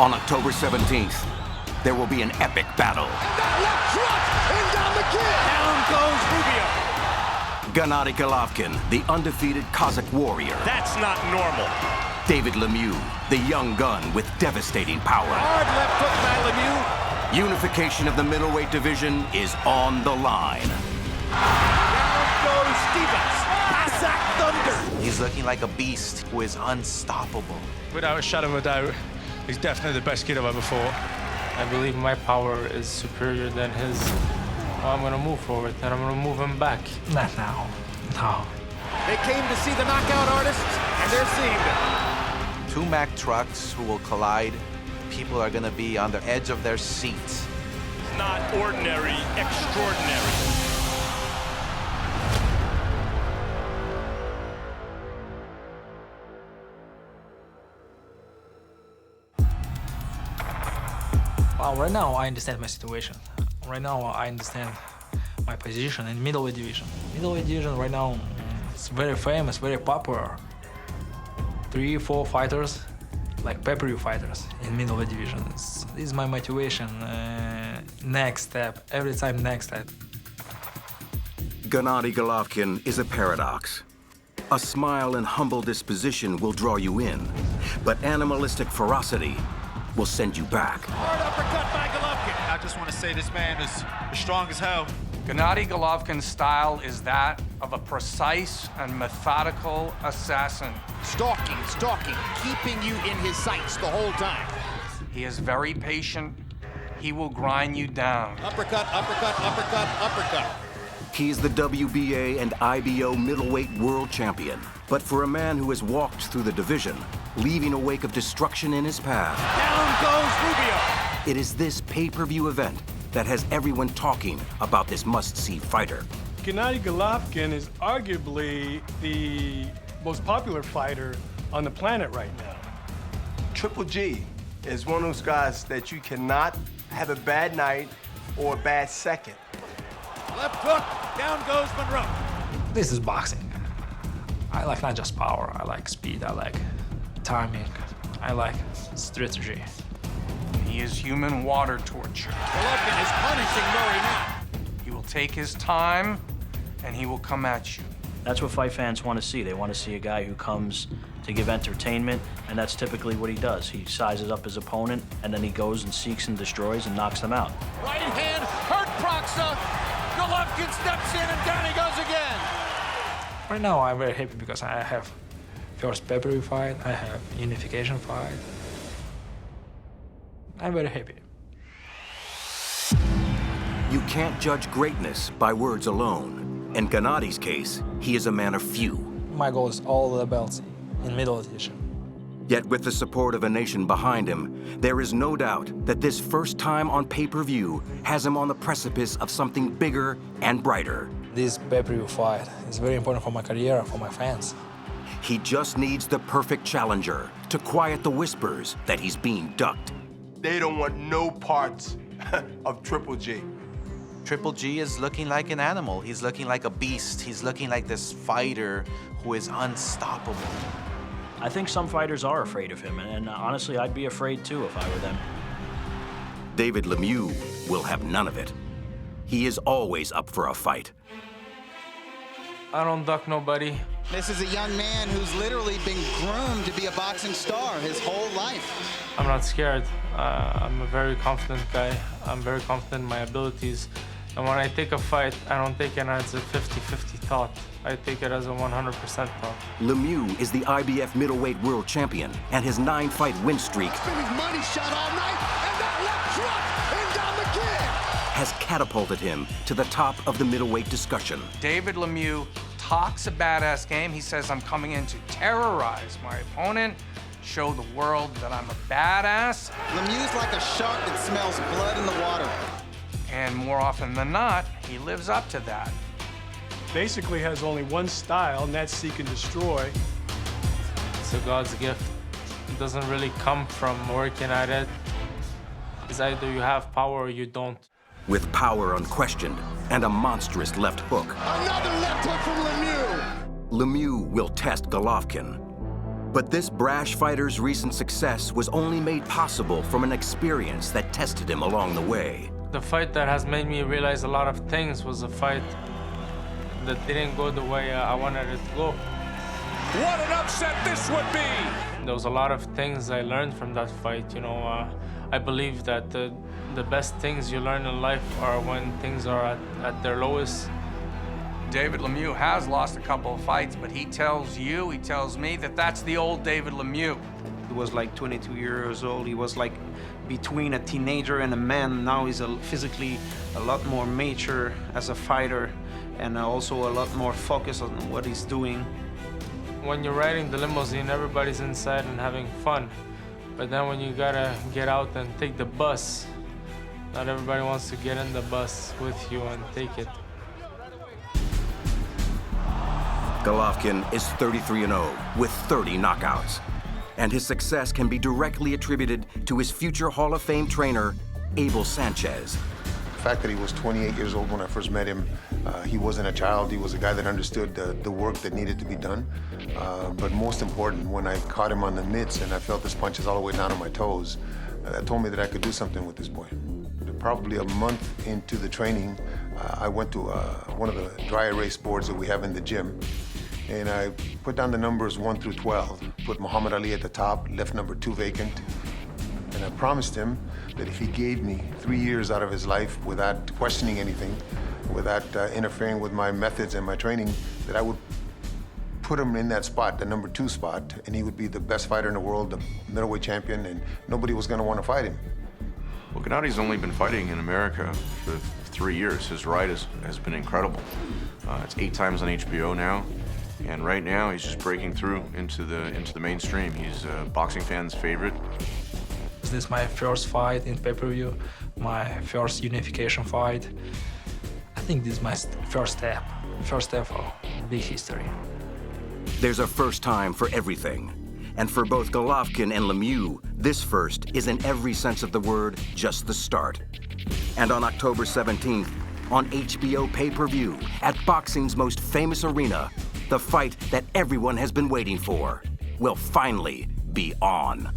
On October 17th, there will be an epic battle. And that left crook, and down the kid. Down goes Rubio. Gennady Golovkin, the undefeated Kazakh warrior. That's not normal. David Lemieux, the young gun with devastating power. Hard left hook by Lemieux. Unification of the middleweight division is on the line. Down goes Stevens. Cossack Thunder. He's looking like a beast who is unstoppable. Without a shadow of a doubt, he's definitely the best kid I've ever fought. I believe my power is superior than his. I'm going to move forward, and I'm going to move him back. Not now. No. They came to see the knockout artists, and they're seeing them. Two Mack trucks who will collide. People are going to be on the edge of their seats. Not ordinary, extraordinary. Well, right now I understand my situation. Right now I understand my position in middleweight division. Middleweight division right now is very famous, very popular. 3-4 fighters, like pay-per-view fighters in middleweight division. This is my motivation. Next step, every time next step. Gennady Golovkin is a paradox. A smile and humble disposition will draw you in, but animalistic ferocity will send you back. Hard uppercut by Golovkin. I just want to say this man is strong as hell. Gennady Golovkin's style is that of a precise and methodical assassin. Stalking, keeping you in his sights the whole time. He is very patient. He will grind you down. Uppercut, uppercut, uppercut, uppercut. He is the WBA and IBO middleweight world champion. But for a man who has walked through the division, leaving a wake of destruction in his path, Down goes Rubio. it is this pay-per-view event that has everyone talking about this must-see fighter. Gennady Golovkin is arguably the most popular fighter on the planet right now. Triple G is one of those guys that you cannot have a bad night or a bad second. Left hook, down goes Monroe. This is boxing. I like not just power, I like speed, I like timing, I like strategy. He is human water torture. Golovkin is punishing Murray now. He will take his time, and he will come at you. That's what fight fans want to see. They want to see a guy who comes to give entertainment, and that's typically what he does. He sizes up his opponent, and then he goes and seeks and destroys and knocks them out. Right hand, hurt Proxa. Golovkin steps in, and down he goes again. Right now I'm very happy because I have first pay-per-view fight, I have unification fight. I'm very happy. You can't judge greatness by words alone. In Gennady's case, he is a man of few. My goal is all the belts in middle division. Yet with the support of a nation behind him, there is no doubt that this first time on pay-per-view has him on the precipice of something bigger and brighter. This pay-per-view fight is very important for my career, for my fans. He just needs the perfect challenger to quiet the whispers that he's being ducked. They don't want no parts of Triple G. Triple G is looking like an animal. He's looking like a beast. He's looking like this fighter who is unstoppable. I think some fighters are afraid of him, and honestly, I'd be afraid too if I were them. David Lemieux will have none of it. He is always up for a fight. I don't duck nobody. This is a young man who's literally been groomed to be a boxing star his whole life. I'm not scared. I'm a very confident guy. I'm very confident in my abilities. And when I take a fight, I don't take it as a 50-50 thought. I take it as a 100% thought. Lemieux is the IBF middleweight world champion, and his 9-fight win streak It's been his money shot all night, and that left crook, and down the kid. has catapulted him to the top of the middleweight discussion. David Lemieux talks a badass game. He says, I'm coming in to terrorize my opponent, show the world that I'm a badass. Lemieux's like a shark that smells blood in the water. And more often than not, he lives up to that. Basically has only one style, and that's seek and destroy. It's a God's gift. It doesn't really come from working at it. It's either you have power or you don't. With power unquestioned and a monstrous left hook, Another left hook from Lemieux. Lemieux will test Golovkin. But this brash fighter's recent success was only made possible from an experience that tested him along the way. The fight that has made me realize a lot of things was a fight that didn't go the way I wanted it to go. What an upset this would be! There was a lot of things I learned from that fight. I believe that the best things you learn in life are when things are at their lowest. David Lemieux has lost a couple of fights, but he tells me that that's the old David Lemieux. He was like 22 years old. He was like between a teenager and a man. Now he's physically a lot more mature as a fighter and also a lot more focused on what he's doing. When you're riding the limousine, everybody's inside and having fun. But then when you gotta get out and take the bus, not everybody wants to get in the bus with you and take it. Golovkin is 33-0 with 30 knockouts. And his success can be directly attributed to his future Hall of Fame trainer, Abel Sanchez. The fact that he was 28 years old when I first met him, he wasn't a child. He was a guy that understood the work that needed to be done. But most important, when I caught him on the mitts and I felt his punches all the way down to my toes, that told me that I could do something with this boy. Probably a month into the training, I went to one of the dry erase boards that we have in the gym, and I put down the numbers 1 through 12, put Muhammad Ali at the top, left number 2 vacant, and I promised him that if he gave me 3 years out of his life without questioning anything, without interfering with my methods and my training, that I would put him in that spot, the number 2 spot, and he would be the best fighter in the world, the middleweight champion, and nobody was gonna wanna fight him. Well, Gennady's only been fighting in America for 3 years. His ride has been incredible. It's 8 times on HBO now, and right now he's just breaking through into the mainstream. He's boxing fans' favorite. This is my first fight in pay-per-view, my first unification fight. I think this is my first step of big history. There's a first time for everything. And for both Golovkin and Lemieux, this first is in every sense of the word just the start. And on October 17th, on HBO pay-per-view, at boxing's most famous arena, the fight that everyone has been waiting for will finally be on.